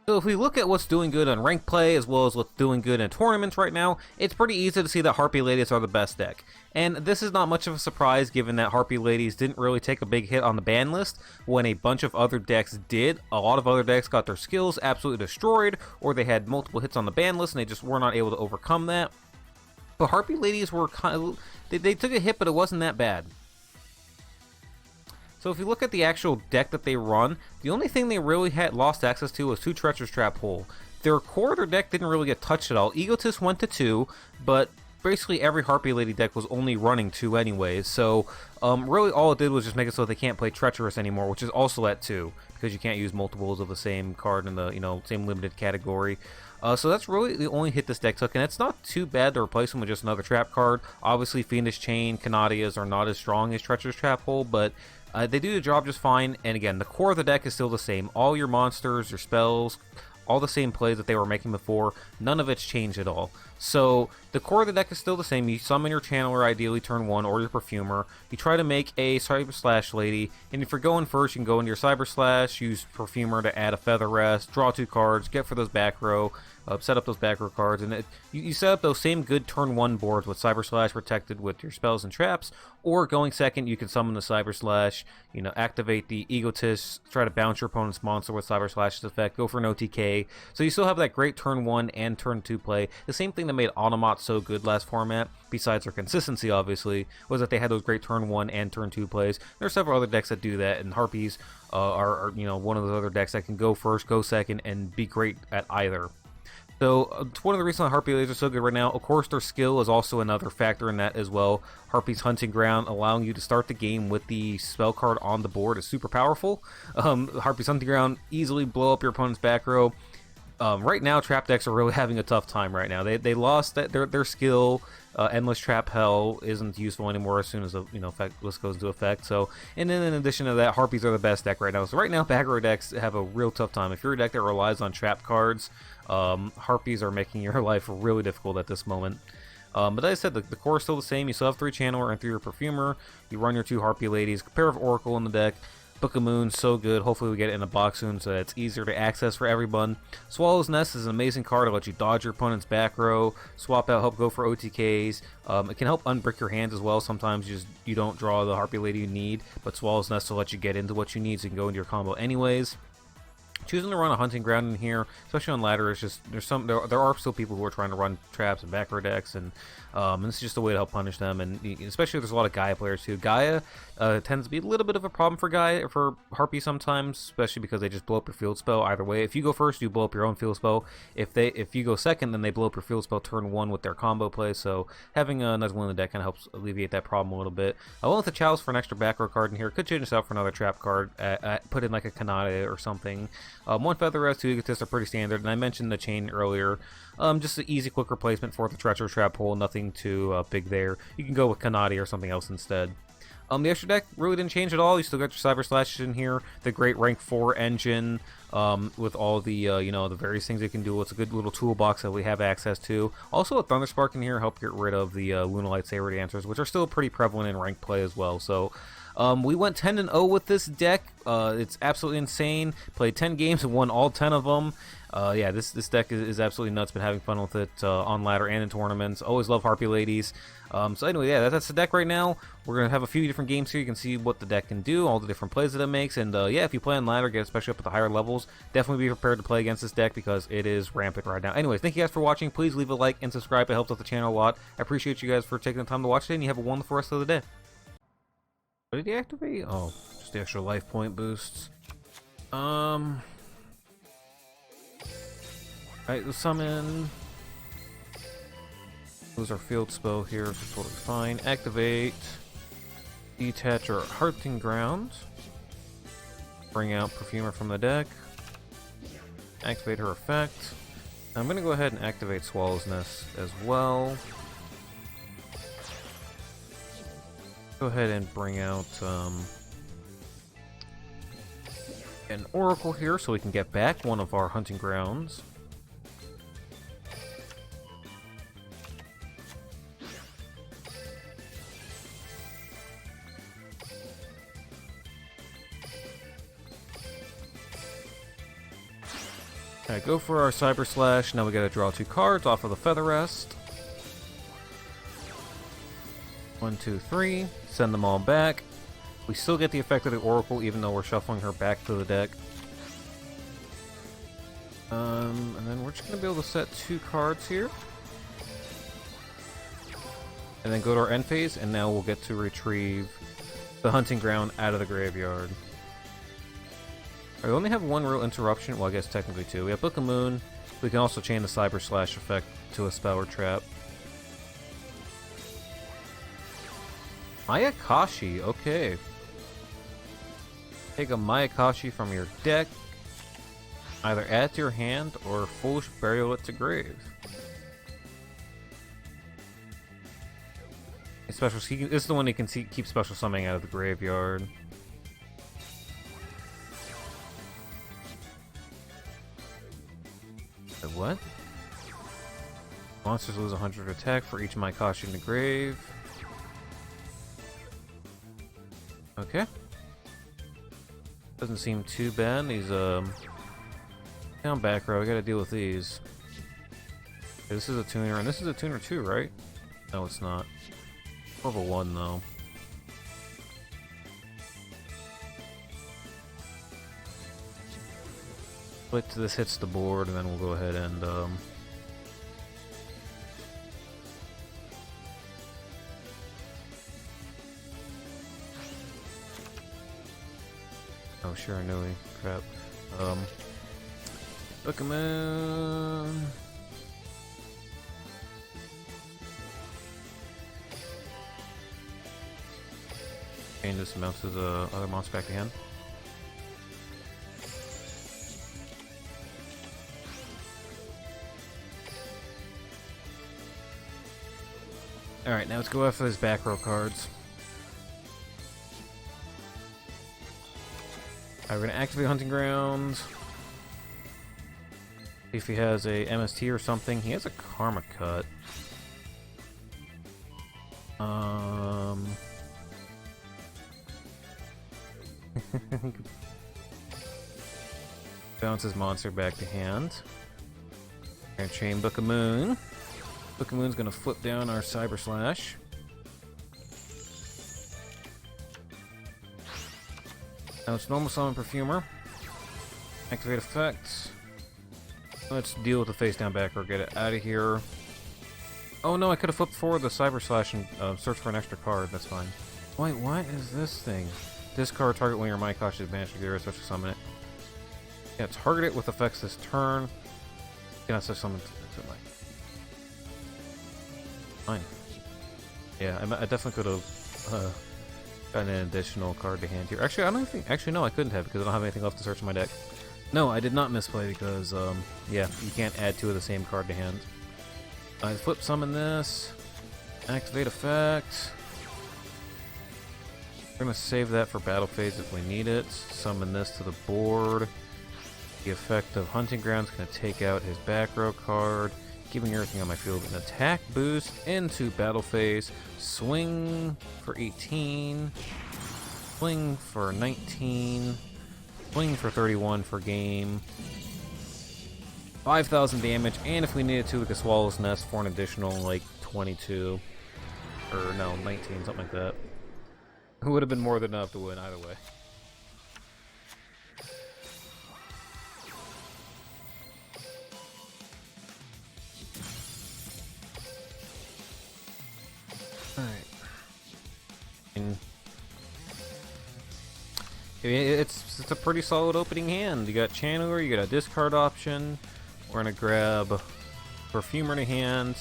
So if we look at what's doing good on ranked play as well as what's doing good in tournaments right now, it's pretty easy to see that Harpie Ladies are the best deck. And this is not much of a surprise given that Harpie Ladies didn't really take a big hit on the ban list when a bunch of other decks did. A lot of other decks got their skills absolutely destroyed, or they had multiple hits on the ban list and they just were not able to overcome that. But Harpie Ladies were kind of... They took a hit, but it wasn't that bad. So if you look at the actual deck that they run, the only thing they really had lost access to was 2 Treacherous Trap Hole. Their core of their deck didn't really get touched at all. Egotist went to 2, but basically every Harpie Lady deck was only running 2 anyways, so really all it did was just make it so they can't play Treacherous anymore, which is also at 2, because you can't use multiples of the same card in the, same limited category. So that's really the only hit this deck took, and it's not too bad to replace them with just another trap card. Obviously, Fiendish Chain, Canadias are not as strong as Treacherous Trap Hole, but they do the job just fine, and again, the core of the deck is still the same. All your monsters, your spells, all the same plays that they were making before, none of it's changed at all. So the core of the deck is still the same. You summon your Channeler ideally turn 1 or your Perfumer. You try to make a Cyber Slash Lady, and if you're going first, you can go into your Cyber Slash, use Perfumer to add a Feather Rest, draw 2 cards, get for those back row, set up those back row cards, and you set up those same good turn 1 boards with Cyber Slash protected with your spells and traps, or going second, you can summon the Cyber Slash, activate the Egotist, try to bounce your opponent's monster with Cyber Slash's effect, go for an OTK, so you still have that great turn 1 and turn 2 play. The same thing that made Automat so good last format, besides their consistency obviously, was that they had those great turn 1 and turn 2 plays. There are several other decks that do that, and Harpies are one of those other decks that can go first, go second, and be great at either. So it's one of the reasons Harpie Ladies are so good right now. Of course, their skill is also another factor in that as well. Harpie's Hunting Ground, allowing you to start the game with the spell card on the board, is super powerful. Harpie's Hunting Ground easily blow up your opponent's back row. Right now, trap decks are really having a tough time right now. They lost their skill. Endless Trap Hell isn't useful anymore as soon as the list goes into effect. So, and then in addition to that, Harpies are the best deck right now. So right now, back row decks have a real tough time. If you're a deck that relies on trap cards, Harpies are making your life really difficult at this moment. But as I said, the core is still the same. You still have 3 Channeler and 3 your Perfumer. You run your 2 Harpie Ladies, a pair of Oracle in the deck. Book of Moon, so good. Hopefully we get it in a box soon so that it's easier to access for everyone. Swallow's Nest is an amazing card to let you dodge your opponent's back row, swap out, help go for OTKs. It can help unbrick your hands as well. Sometimes you don't draw the Harpie Lady you need, but Swallow's Nest will let you get into what you need so you can go into your combo anyways. Choosing to run a Hunting Ground in here, especially on ladder, is just there are still people who are trying to run traps and back row decks, and this is just a way to help punish them. And especially there's a lot of Gaia players too. Gaia tends to be a little bit of a problem for Harpy sometimes, especially because they just blow up your field spell either way. If you go first, you blow up your own field spell. If you go second, then they blow up your field spell turn 1 with their combo play. So having another one in the deck kind of helps alleviate that problem a little bit. I went with the Chalice for an extra back row card in here. Could change this out for another trap card. Put in like a Kanade or something. 1 Feather Rest, 2 Egotists are pretty standard, and I mentioned the Chain earlier. Just an easy, quick replacement for the Treacherous Trap Hole, nothing too big there. You can go with Kanade or something else instead. The extra deck really didn't change at all. You still got your Cyber Slash in here, the great rank 4 engine, with all the the various things you can do. It's a good little toolbox that we have access to. Also a Thunder Spark in here, help get rid of the Lunalight Saber Dancers, which are still pretty prevalent in ranked play as well. So we went 10-0 with this deck. It's absolutely insane. Played 10 games and won all 10 of them. Yeah, this deck is absolutely nuts. Been having fun with it on ladder and in tournaments. Always love Harpie Ladies. So anyway, yeah, that's the deck right now. We're going to have a few different games here. You can see what the deck can do, all the different plays that it makes. And yeah, if you play on ladder, especially up at the higher levels, definitely be prepared to play against this deck because it is rampant right now. Anyways, thank you guys for watching. Please leave a like and subscribe. It helps out the channel a lot. I appreciate you guys for taking the time to watch it, and you have a wonderful rest of the day. What did he activate? Oh, just the extra life point boosts. Alright, the summon. Lose our field spell here, which is totally fine. Activate. Detach our Hunting Ground. Bring out Perfumer from the deck. Activate her effect. I'm going to go ahead and activate Swallow's Nest as well. Go ahead and bring out an Oracle here so we can get back one of our Hunting Grounds. Alright, go for our Cyber Slash. Now we gotta draw 2 cards off of the Feather Rest. 1, 2, 3. Send them all back. We still get the effect of the Oracle even though we're shuffling her back to the deck. And then we're just gonna be able to set 2 cards here. And then go to our end phase, and now we'll get to retrieve the Hunting Ground out of the graveyard. We only have 1 real interruption. Well, I guess technically 2. We have Book of Moon. We can also chain the Cyber Slash effect to a spell or trap. Mayakashi, okay. Take a Mayakashi from your deck. Either add to your hand or Foolish Burial it to grave. Special. This is the one you can keep special summoning out of the graveyard. What? Monsters lose 100 attack for each Mayakashi in the grave. Okay. Doesn't seem too bad. These down back row. We gotta deal with these. Okay, this is a tuner, and this is a tuner too, right? No, it's not. More of a 1 though. Wait till this hits the board, and then we'll go ahead and oh, sure, I knew he. Crap. Book of Moon. And this mounts to the other monster back to hand. Alright, now let's go after those back row cards. Alright, we're gonna activate Hunting Grounds. If he has a MST or something. He has a Karma Cut. Bounces monster back to hand. And chain Book of Moon. Book of Moon's gonna flip down our Cyber Slash. Now it's normal summon Perfumer. Activate effects. Let's deal with the face down back or get it out of here. Oh no, I could have flipped forward the Cyber Slash and search for an extra card. That's fine. Wait, what is this thing? Discard target when your Mayakashi is banished to zero, special summon it. Yeah, target it with effects this turn. Cannot such summon to like. Fine. Yeah, I definitely could have gotten an additional card to hand here. Actually, I don't think. Actually, no, I couldn't have because I don't have anything left to search in my deck. No, I did not misplay because yeah, you can't add 2 of the same card to hand. I flip summon this. Activate effect. We're gonna save that for battle phase if we need it. Summon this to the board. The effect of Hunting Ground's gonna take out his back row card, giving everything on my field an attack boost into battle phase. Swing for 18. Swing for 19. Swing for 31 for game. 5,000 damage, and if we needed to, we could Swallow's Nest for an additional, like, 22. Or, no, 19, something like that. It would have been more than enough to win either way. Alright. It's a pretty solid opening hand. You got Channeler, you got a discard option. We're gonna grab Perfumer to hand.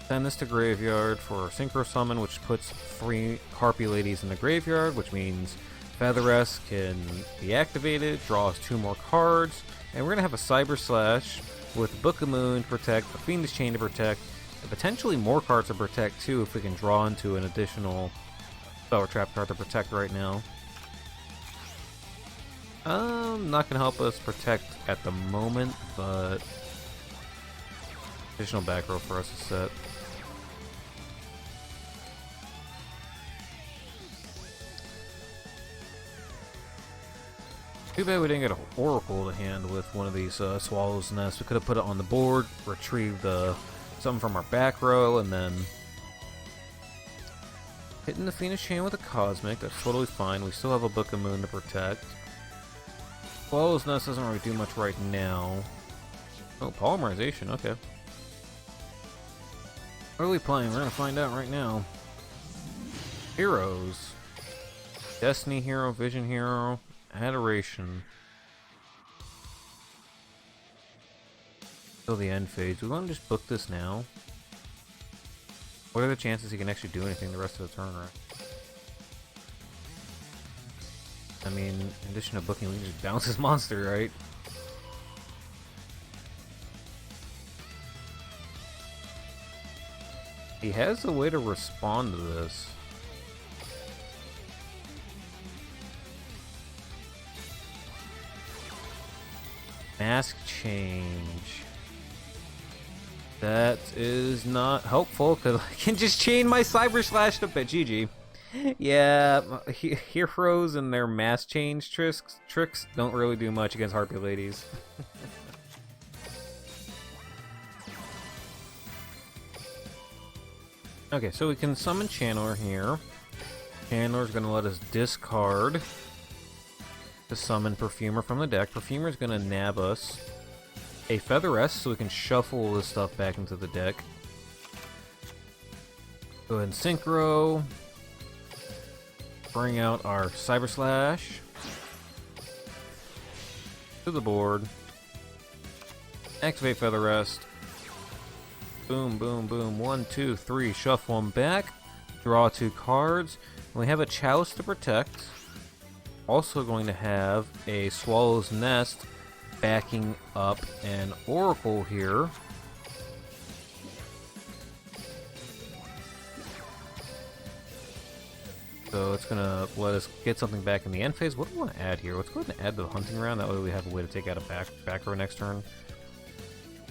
Send this to graveyard for Synchro Summon, which puts 3 Harpie Ladies in the graveyard, which means Featheress can be activated, draws 2 more cards, and we're gonna have a Cyber Slash with Book of Moon to protect, a Fiendish Chain to protect, and potentially more cards to protect too if we can draw into an additional spell or trap card to protect right now. Not gonna help us protect at the moment, but additional back row for us to set. Too bad we didn't get an Oracle to hand with one of these Swallow's Nests. We could have put it on the board, retrieved something from our back row, and then hitting the Phoenix Chain with a Cosmic. That's totally fine. We still have a Book of Moon to protect. Swallow's Nest doesn't really do much right now. Oh, Polymerization, okay. What are we playing? We're gonna find out right now. Heroes. Destiny Hero, Vision Hero, Adoration. Till the end phase. We want to just book this now. What are the chances he can actually do anything the rest of the turn, right? I mean, in addition to booking, we can just bounce his monster, right? He has a way to respond to this. Mask change. That is not helpful because I can just chain my Cyber Slash to GG. Yeah, heroes and their mask change tricks don't really do much against Harpy ladies. Okay, so we can summon Channeler here. Channeler's gonna let us discard to summon Perfumer from the deck. Perfumer's gonna nab us a Featheress so we can shuffle this stuff back into the deck. Go ahead and Synchro. Bring out our Cyber Slash to the board. Activate Featheress. Boom, boom, boom. 1, 2, 3. Shuffle them back. Draw 2 cards. And we have a Chalice to protect. Also going to have a Swallow's Nest backing up an Oracle here. So it's gonna let us get something back in the end phase. What do we want to add here? Let's go ahead and add the Hunting Ground. That way we have a way to take out a back row next turn.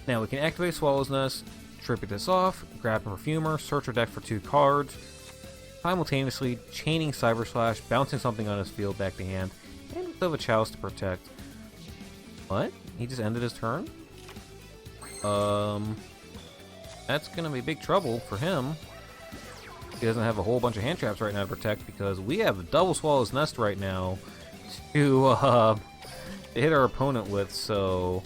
Now we can activate Swallow's Nest, tribute this off, grab a Perfumer, search our deck for 2 cards, simultaneously chaining Cyber Slash, bouncing something on his field back to hand, and we still have a Chalice to protect. What? He just ended his turn? That's gonna be big trouble for him. He doesn't have a whole bunch of hand traps right now to protect because we have a double Swallow's Nest right now to hit our opponent with, so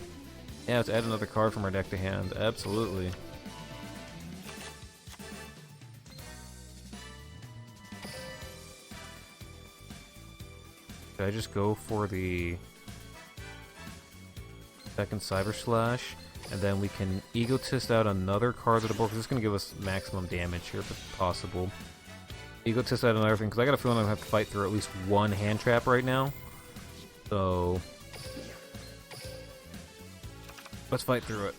yeah, let's add another card from our deck to hand. Absolutely. Should I just go for the second Cyber Slash, and then we can Egotist out another card to the board, because it's going to give us maximum damage here if possible. Egotist out another thing, because I got a feeling I'm going to have to fight through at least one hand trap right now. So let's fight through it.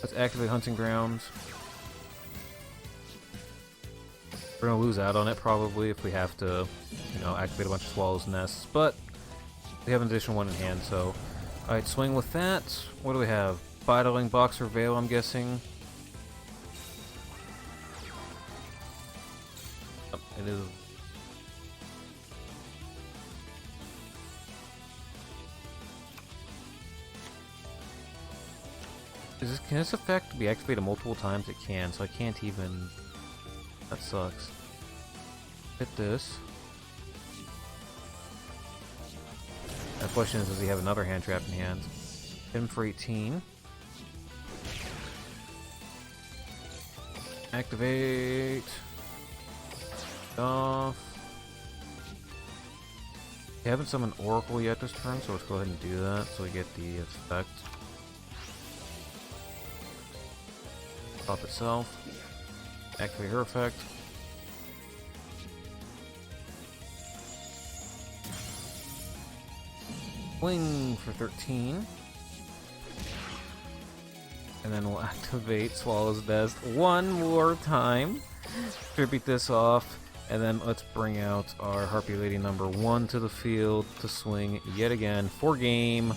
Let's activate Hunting Grounds. We're going to lose out on it probably if we have to, you know, activate a bunch of Swallow's Nests, but we have an additional one in hand, so alright, swing with that. What do we have? Battling Boxer Veil, I'm guessing. Oh, it is. Can this effect be activated multiple times? It can, so I can't even. That sucks. Hit this. The question is, does he have another hand trap in hand? Hit him for 18. Activate. Off. We haven't summoned Oracle yet this turn, so let's go ahead and do that so we get the effect. Top itself. Activate her effect. Swing for 13. And then we'll activate Swallow's Nest one more time. Tribute this off. And then let's bring out our Harpy Lady number 1 to the field to swing yet again for game.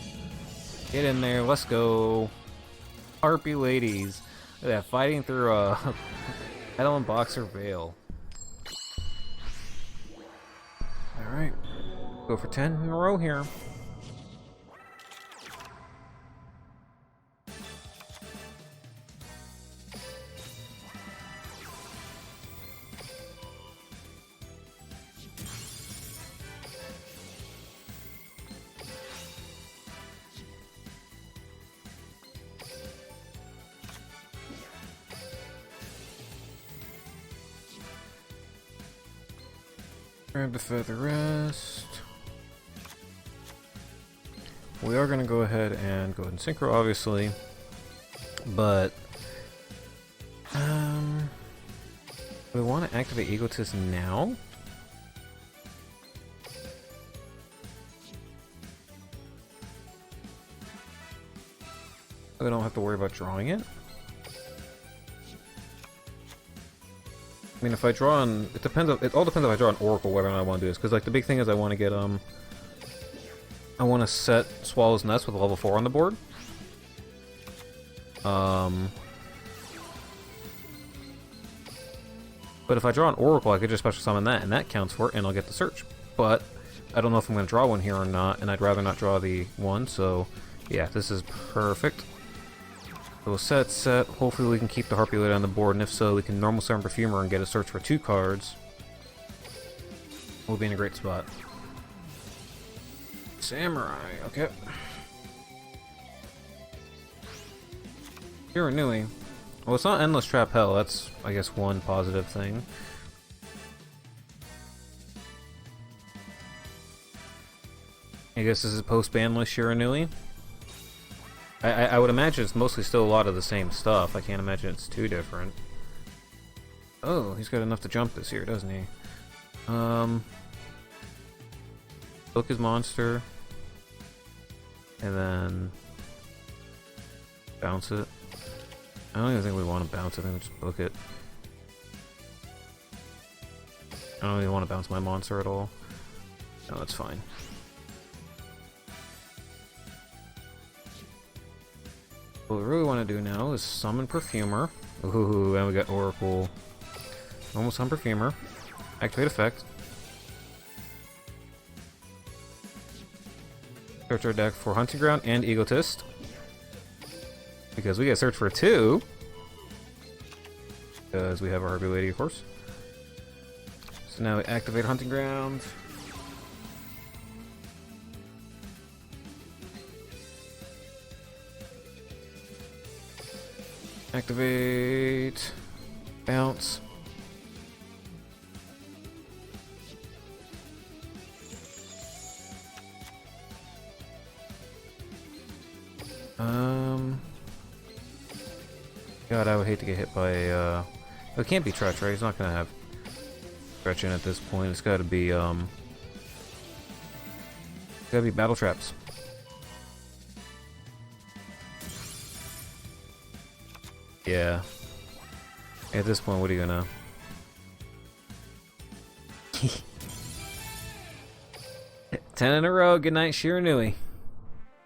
Get in there, let's go. Harpy Ladies. Look at that, fighting through a Petal and Boxer Veil. Alright. Go for 10 in a row here. Grab the feather rest. We are going to go ahead and synchro, obviously, but we want to activate Egotist now. We don't have to worry about drawing it. I mean, if I draw on, it all depends if I draw an Oracle whether or not I want to do this. Because like the big thing is I want to get I want to set Swallow's Nest with a level 4 on the board. But if I draw an Oracle, I could just special summon that, and that counts for it, and I'll get the search. But I don't know if I'm going to draw one here or not, and I'd rather not draw the one. So yeah, this is perfect. So we'll set. Hopefully we can keep the Harpie Lady on the board, and if so, we can normal summon Perfumer and get a search for 2 cards. We'll be in a great spot. Samurai, okay. Shiranui. Well, it's not Endless Trap Hell, that's, I guess, one positive thing. I guess this is post-banless Shiranui. I would imagine it's mostly still a lot of the same stuff. I can't imagine it's too different. Oh, he's got enough to jump this year, doesn't he? Book his monster. And then bounce it. I don't even think we want to bounce it, I think we just book it. I don't even want to bounce my monster at all. No, that's fine. What we really want to do now is summon Perfumer. Ooh, and we got Oracle. Almost summon Perfumer. Activate effect. Search our deck for Hunting Ground and Egotist. Because we get search for 2. Because we have our Harpie Lady, of course. So now we activate Hunting Ground. Activate. Bounce. God, I would hate to get hit by, it can't be Tretch, right? He's not gonna have Tretch in at this point. It's gotta be, Battle Traps. Yeah. At this point, what are you gonna... 10 in a row. Good night, Shiranui.